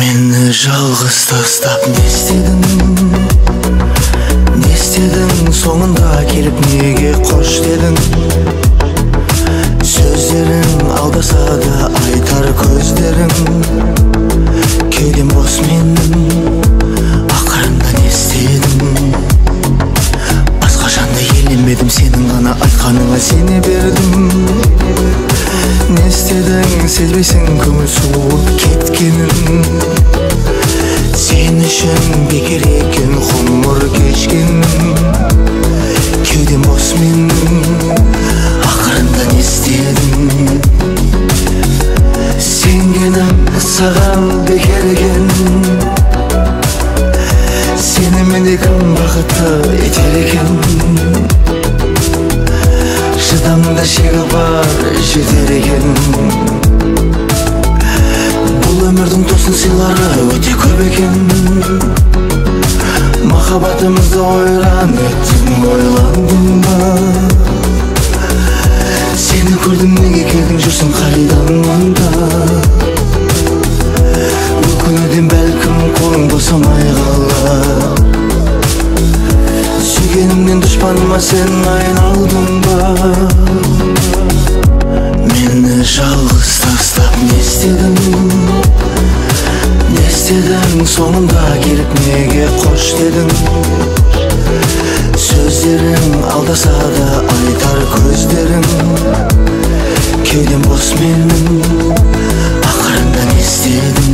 Meni жалғыз тастап не істедің, соңында келіп неге қош дедің? Сөздерің алдаса да айтар көздерің, кеудем бос менің, ақырында не істедің? Басқа жанды елемедім, сенің ғана айтқаныңа сене бердім. Не істедің, сезбейсің көңіл суып кеткенін? Сен үшін бекер екен ғұмыр кешкенім, кеудем бос менің, ақырында не істедің? Сенгенім саған бекер екен, сенімен кім бақытты етер екен? Шыдамда шегі бар, жетер екен. Бұл өмірдің тосын сыйлары өте көп екен. Махаббатымызды ойран еттің, ойландың ба? Сені көрдім, неге келдің, жүрсің қайдан мұнда? Бұл күніден бәлкім қолың босамай қалар. Сүйгенімнен дұшпаныма сен айналдың ба? Мені жалғыз тастап не істедің, соңында келіп неге қош дедің? Сөздерің алдаса да айтар көздерің, кеудем бос менің, ақырында не істедің?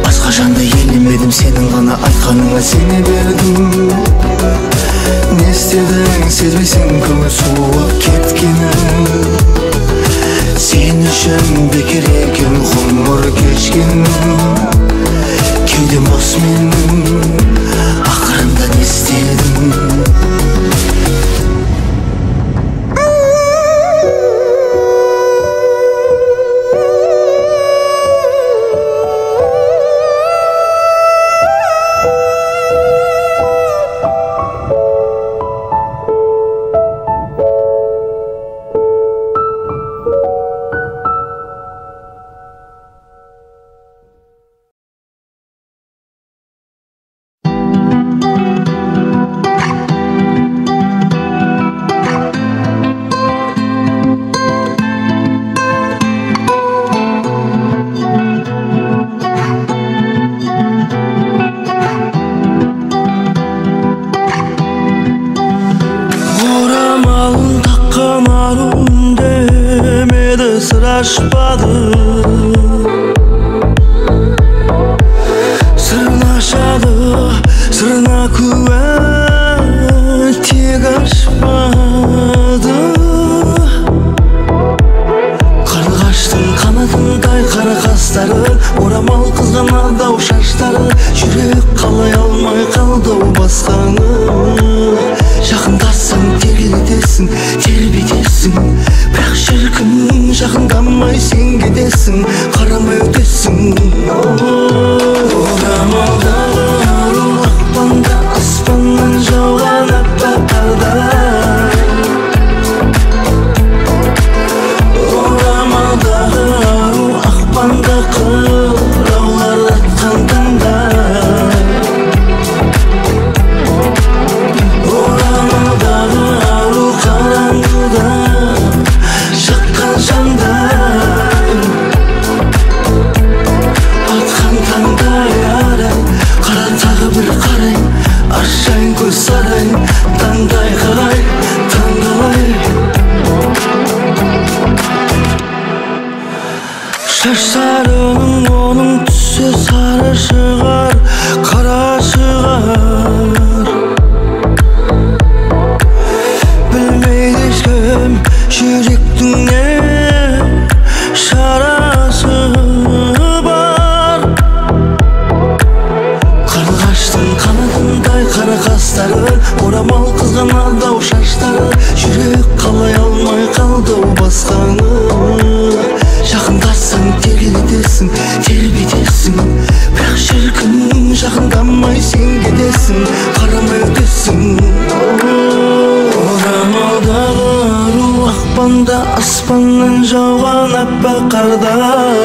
Басқа жанды елемедім, сенің ғана айтқаныңа сене бердім. Не істедің, сезбейсің көңіл суып кеткенін? Сен үшін бекер екен ғұмыр кешкенім, кеудем бос менің, ақырында не істедің? Açmadı, sırrını aşadı, sırrına kuvvet tek açmadı. Kargaştın kanadınday kara kasları, oramal kızgan ardau şaşları, yürek kalay almay kaldı o baskanı. Жақындасың, тергелетесің, тербетесің, бірақ шіркін жақындамай сен кетесің, қарамай өтесің. Орамалдағы ару ақпанда, аспаннан жауған аппақ қардай. Орамалдағы ару ақпанда, қыраулар атқан таңдай. Şaşlarının onun түсі сары шығар, қара шығар. Білмейді ешкім жүректің не шарасы бар. Қарлығаштың қанатындай қара қастары, орамал қызған ардау шаштары, жүрек қалай алмай қалды басқаны. Жақындасың, тергелетесің, тербетесің, бірақ шіркін жақындамай сен кетесің, қарамай өтесің. Орамалдағы ару ақпанда, аспаннан жауған аппақ қардай.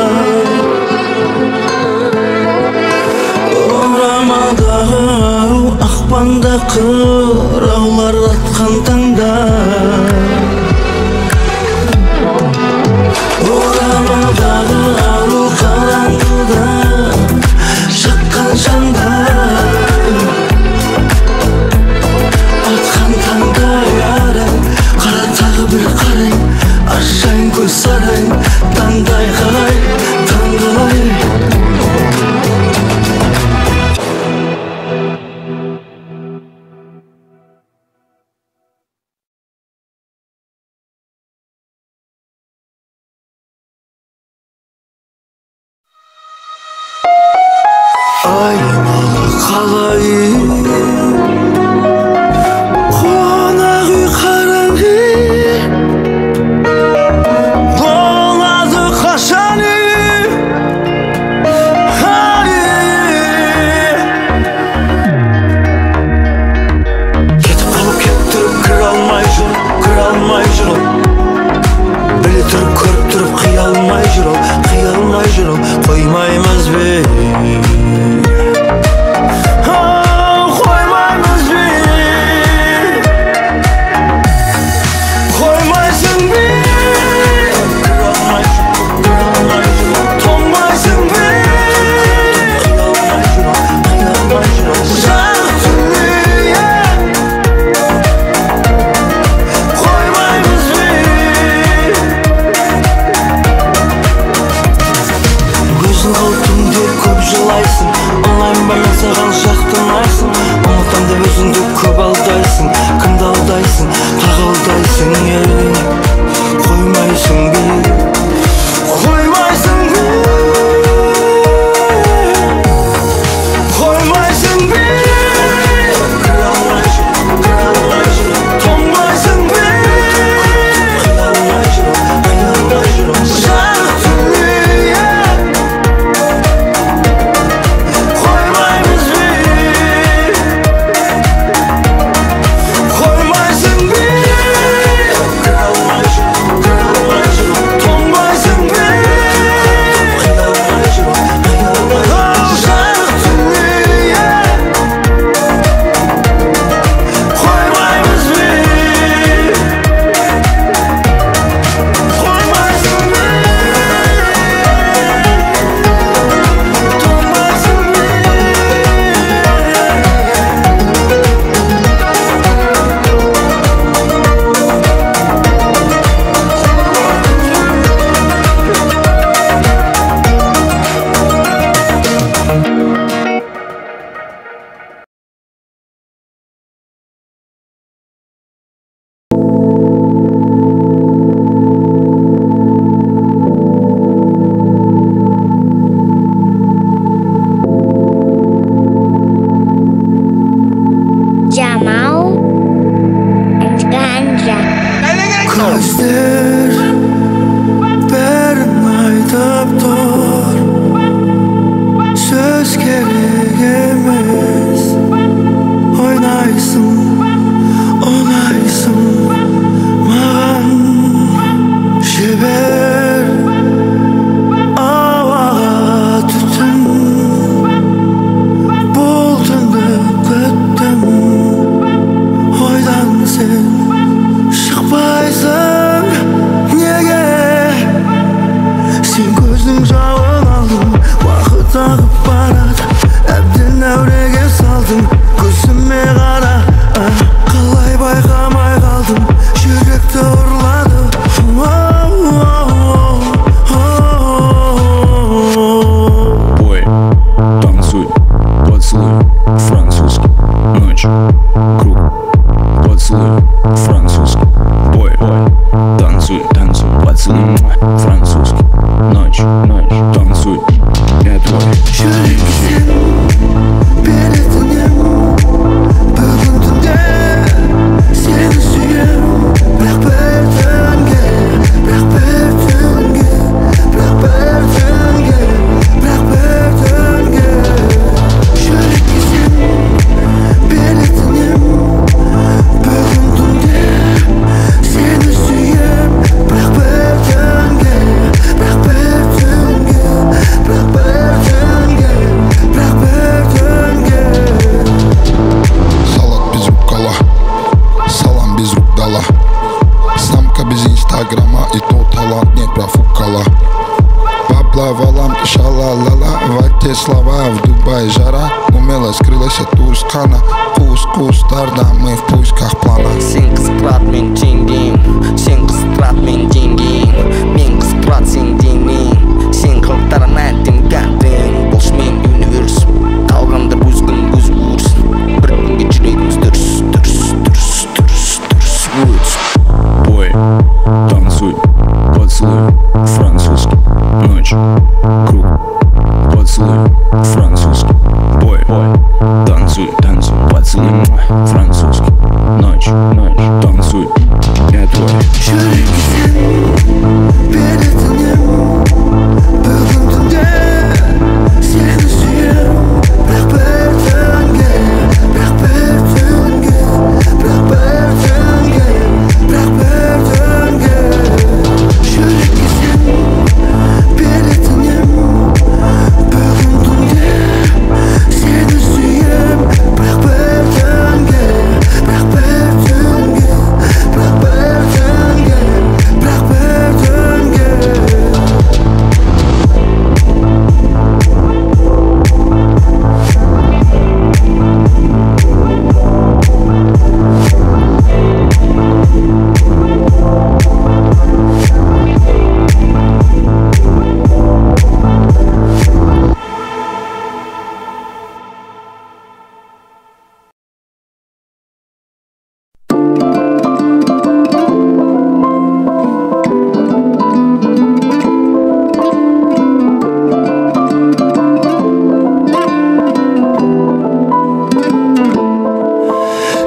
қырауlar атқан таңда орамалдағы ару қараңғыда шыққан жандар атқан таңдай арай қара тағы бір қарай ашайын көз сарай таңдай қарай таңғалай Aynalı kalayım Konağı karanlığı Doladı kaşanı Ketip kalıp kettirip kıralmay jurul Bili turip körüp turip kıyalmay jurul Koymaymaz bey Саған жақтырмайсың ұмытам деп өзіңді көп алдайсың кімді алдайсың тағы алдайсың қоймайсың бе қоймайсың бе қоймайсың бе тоңмайсың бе Gözler bәрін айтып тұр Сөз керек емес Ойнайсың, ұнайсың маған Жібер ауаға түтін Бұл түнді күттім Ойдан сен шықпайсың неге сен көздің жауын алдың уақыт ағып барады әбден әуреге салдың көзіме қара қалай байқамай қалдым жүректі ұрлады Ой, танцуй, поцелуй, французский, ночь, круг, поцелуй, французский, ой, танцуй, танцуй, поцелуй, французский, ночь, танцуй, я твой. Бүгін түнде сені сүйем бірақ талант нет профукала. Бабла валам шалалала, вате слова в Дубае жара. Умело скрылась от Тускана, кус-кустарда мы в поисках плана. Сен кыскрат мен теңдейм, сен кыскрат мен деңгейм, мен кыскрат сен деңгейм, сен кылтарым әттім кәттің. Болш мен универс, қалғандар өзгін өз көрсін, бір күнге жүрегіміз дүрс. Бой, танцуй, поцелуй, французский, ночь, круг, поцелуй, французский. Бой, танцуй, поцелуй, французский, ночь, танцуй, я твой. Жүрекке сен беретінем, бүгін түнде сені сүйем. Бірақ бір түнге, бірақ бір түнге, бірақ бір түнге, бірақ бір түнге. Жүрекке сен беретінем, бүгін түнде сені сүйем. Бірақ бір түнге, бірақ бір түнге, бірақ бір түнге, бірақ бір түнге.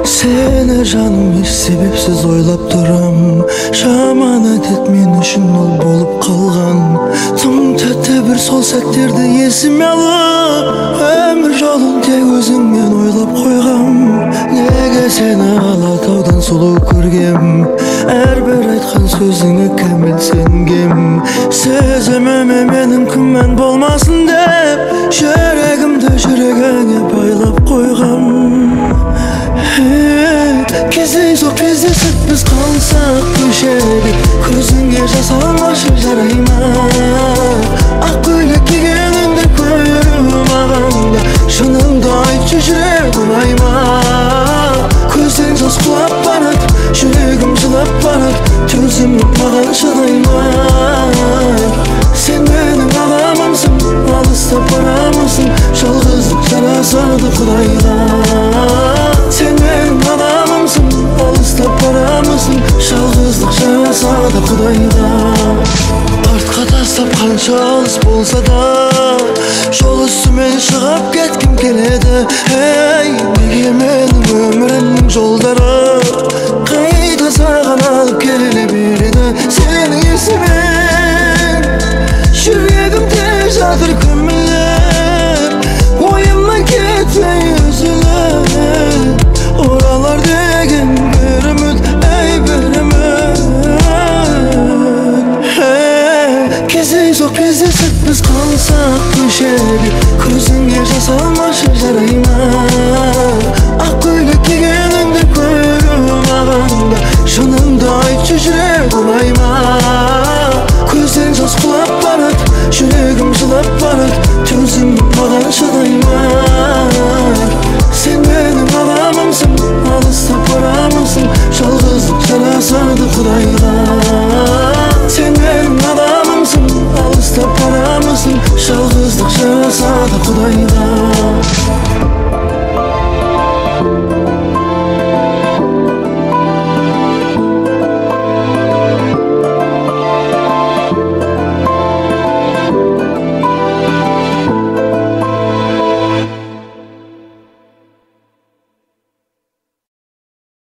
Seni canım hiç sebepsiz oylap duram. Жаман әдет мен үшін ол болып қалған. Тым тәтті бір сол сәттерді есіме алып, өмір жолын тек өзіңмен ойлап қойғам. Неге сені Алатаудан сұлу көргем, әрбір айтқан сөзіңе кәміл сенгем. Сезіміме менің күмән болмасын деп, жүрегімді жүрегіңе байлап қойғам. Кездейсоқ кездесіп біз қалсақ көшеде, көзіңе жас алмашы жарай ма? Ақ көйлек кигеніңді көріп мағанда, шыныңды айтшы жүрегім ай ма? Көзден жас құлап барады, жүрегім жылап барады, төзімім маған шыдай ма? Сен менің адамымсың, алыстап барамысың, жалғыздық жарасады құдайға. Сен менің адамымсың, алыстап барамысың, жалғыздық жарасады құдайға. Артқа тастап қанша алыс болса да, жол үстімен шығып кеткім келеді. Ей, неге менің өмірімнің жолдары қайда саған алып келе береді? Сенің есімен жүрегімде жатыр көміліп, ойымнан кетпей үзіліп. Оралар деген бір үміт, әй бір үміт. Кездейсоқ кездесіп біз қалсақ көшеде, көзіңе жас алмашы жарай